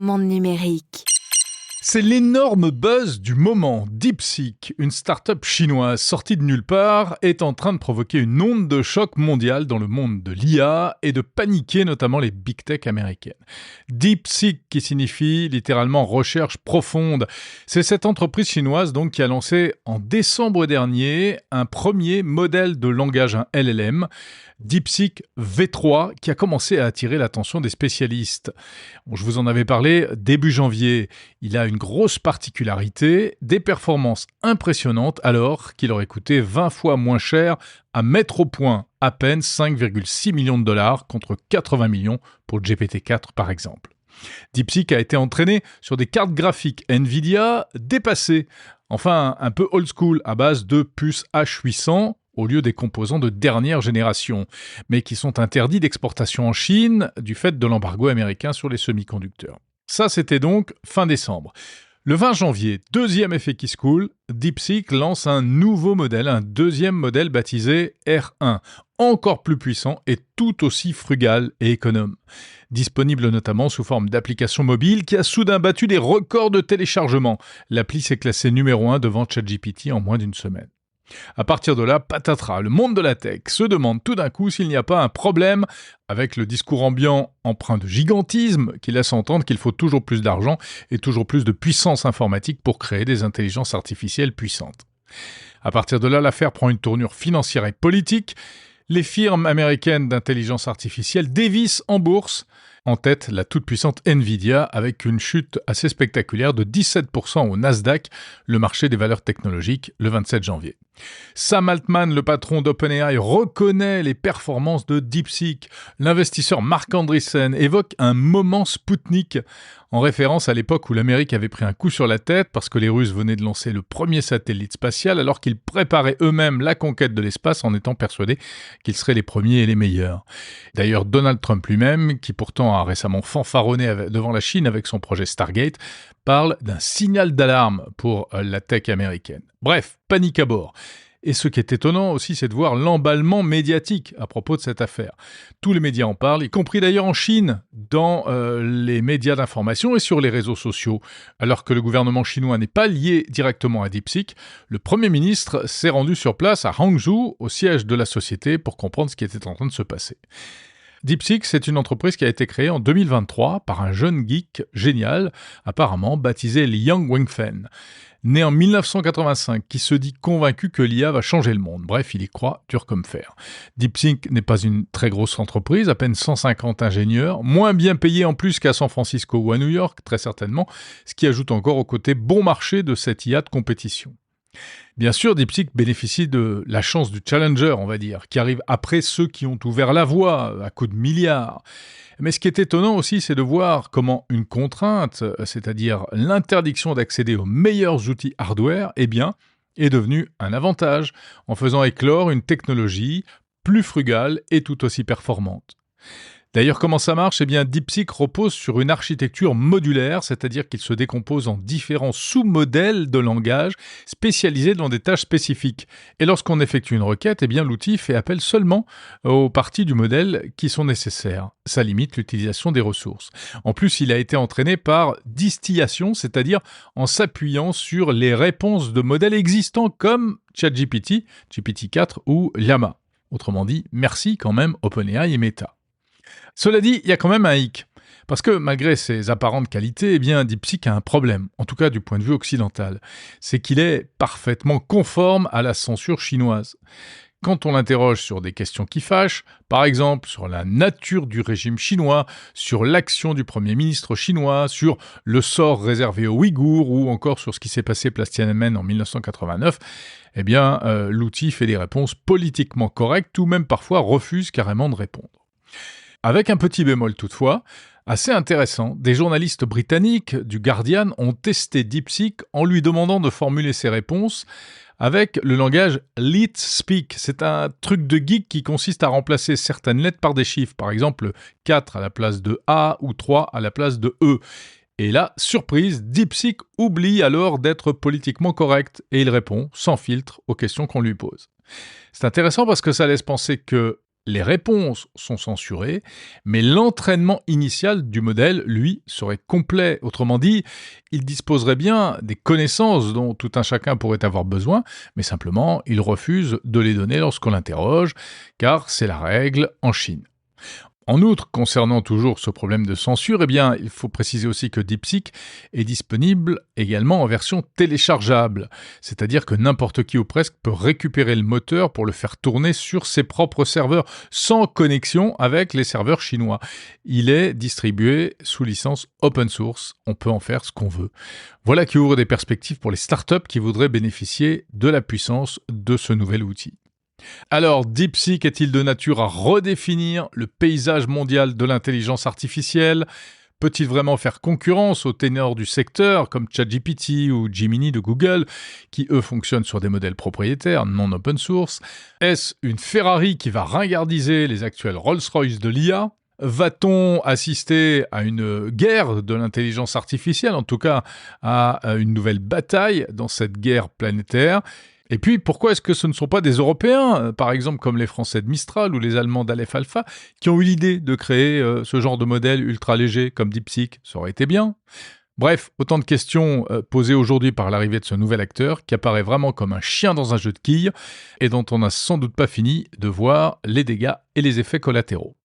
Monde numérique. C'est l'énorme buzz du moment. DeepSeek, une start-up chinoise sortie de nulle part, est en train de provoquer une onde de choc mondiale dans le monde de l'IA et de paniquer notamment les big tech américaines. DeepSeek, qui signifie littéralement recherche profonde, c'est cette entreprise chinoise donc qui a lancé en décembre dernier un premier modèle de langage, un LLM, DeepSeek V3, qui a commencé à attirer l'attention des spécialistes. Je vous en avais parlé début janvier. Il a une grosse particularité, des performances impressionnantes alors qu'il aurait coûté 20 fois moins cher à mettre au point, à peine 5,6 millions de dollars contre 80 millions pour le GPT-4 par exemple. DeepSeek a été entraîné sur des cartes graphiques Nvidia dépassées, enfin un peu old school à base de puces H800 au lieu des composants de dernière génération, mais qui sont interdits d'exportation en Chine du fait de l'embargo américain sur les semi-conducteurs. Ça, c'était donc fin décembre. Le 20 janvier, deuxième effet qui se coule, DeepSeek lance un nouveau modèle, un deuxième modèle baptisé R1, encore plus puissant et tout aussi frugal et économe. Disponible notamment sous forme d'application mobile qui a soudain battu des records de téléchargement. L'appli s'est classée numéro 1 devant ChatGPT en moins d'une semaine. À partir de là, patatras, le monde de la tech se demande tout d'un coup s'il n'y a pas un problème avec le discours ambiant empreint de gigantisme qui laisse entendre qu'il faut toujours plus d'argent et toujours plus de puissance informatique pour créer des intelligences artificielles puissantes. À partir de là, l'affaire prend une tournure financière et politique. Les firmes américaines d'intelligence artificielle dévissent en bourse. En tête, la toute-puissante Nvidia, avec une chute assez spectaculaire de 17% au Nasdaq, le marché des valeurs technologiques, le 27 janvier. Sam Altman, le patron d'OpenAI, reconnaît les performances de DeepSeek. L'investisseur Marc Andreessen évoque un moment Spoutnik, en référence à l'époque où l'Amérique avait pris un coup sur la tête parce que les Russes venaient de lancer le premier satellite spatial alors qu'ils préparaient eux-mêmes la conquête de l'espace en étant persuadés qu'ils seraient les premiers et les meilleurs. D'ailleurs, Donald Trump lui-même, qui pourtant a récemment fanfaronné devant la Chine avec son projet Stargate, parle d'un signal d'alarme pour la tech américaine. Bref, panique à bord. Et ce qui est étonnant aussi, c'est de voir l'emballement médiatique à propos de cette affaire. Tous les médias en parlent, y compris d'ailleurs en Chine, dans les médias d'information et sur les réseaux sociaux. Alors que le gouvernement chinois n'est pas lié directement à DeepSeek, le Premier ministre s'est rendu sur place à Hangzhou, au siège de la société, pour comprendre ce qui était en train de se passer. DeepSeek, c'est une entreprise qui a été créée en 2023 par un jeune geek génial, apparemment baptisé Liang Wenfen. Né en 1985, qui se dit convaincu que l'IA va changer le monde. Bref, il y croit dur comme fer. DeepSeek n'est pas une très grosse entreprise, à peine 150 ingénieurs, moins bien payés en plus qu'à San Francisco ou à New York, très certainement, ce qui ajoute encore au côté bon marché de cette IA de compétition. Bien sûr, DeepSeek bénéficie de la chance du challenger, on va dire, qui arrive après ceux qui ont ouvert la voie à coups de milliards. Mais ce qui est étonnant aussi, c'est de voir comment une contrainte, c'est-à-dire l'interdiction d'accéder aux meilleurs outils hardware, est devenue un avantage en faisant éclore une technologie plus frugale et tout aussi performante. D'ailleurs, comment ça marche ? DeepSeek repose sur une architecture modulaire, c'est-à-dire qu'il se décompose en différents sous-modèles de langage spécialisés dans des tâches spécifiques. Et lorsqu'on effectue une requête, l'outil fait appel seulement aux parties du modèle qui sont nécessaires. Ça limite l'utilisation des ressources. En plus, il a été entraîné par distillation, c'est-à-dire en s'appuyant sur les réponses de modèles existants comme ChatGPT, GPT-4 ou Llama. Autrement dit, merci quand même OpenAI et Meta. Cela dit, il y a quand même un hic. Parce que malgré ses apparentes qualités, DeepSeek a un problème, en tout cas du point de vue occidental. C'est qu'il est parfaitement conforme à la censure chinoise. Quand on l'interroge sur des questions qui fâchent, par exemple sur la nature du régime chinois, sur l'action du Premier ministre chinois, sur le sort réservé aux Ouïghours ou encore sur ce qui s'est passé place Tiananmen en 1989, l'outil fait des réponses politiquement correctes ou même parfois refuse carrément de répondre. Avec un petit bémol toutefois, assez intéressant, des journalistes britanniques du Guardian ont testé DeepSeek en lui demandant de formuler ses réponses avec le langage Let's Speak. C'est un truc de geek qui consiste à remplacer certaines lettres par des chiffres, par exemple 4 à la place de A ou 3 à la place de E. Et là, surprise, DeepSeek oublie alors d'être politiquement correct et il répond sans filtre aux questions qu'on lui pose. C'est intéressant parce que ça laisse penser que Les réponses sont censurées, mais l'entraînement initial du modèle, lui, serait complet. Autrement dit, il disposerait bien des connaissances dont tout un chacun pourrait avoir besoin, mais simplement, il refuse de les donner lorsqu'on l'interroge, car c'est la règle en Chine. En outre, concernant toujours ce problème de censure, il faut préciser aussi que DeepSeek est disponible également en version téléchargeable. C'est-à-dire que n'importe qui ou presque peut récupérer le moteur pour le faire tourner sur ses propres serveurs, sans connexion avec les serveurs chinois. Il est distribué sous licence open source, on peut en faire ce qu'on veut. Voilà qui ouvre des perspectives pour les startups qui voudraient bénéficier de la puissance de ce nouvel outil. Alors, DeepSeek est-il de nature à redéfinir le paysage mondial de l'intelligence artificielle ? Peut-il vraiment faire concurrence aux ténors du secteur comme ChatGPT ou Gemini de Google, qui eux fonctionnent sur des modèles propriétaires, non open source ? Est-ce une Ferrari qui va ringardiser les actuels Rolls-Royce de l'IA ? Va-t-on assister à une guerre de l'intelligence artificielle, en tout cas à une nouvelle bataille dans cette guerre planétaire ? Et puis, pourquoi est-ce que ce ne sont pas des Européens, par exemple comme les Français de Mistral ou les Allemands d'Aleph Alpha, qui ont eu l'idée de créer ce genre de modèle ultra léger comme DeepSeek ? Ça aurait été bien. Bref, autant de questions posées aujourd'hui par l'arrivée de ce nouvel acteur qui apparaît vraiment comme un chien dans un jeu de quilles et dont on n'a sans doute pas fini de voir les dégâts et les effets collatéraux.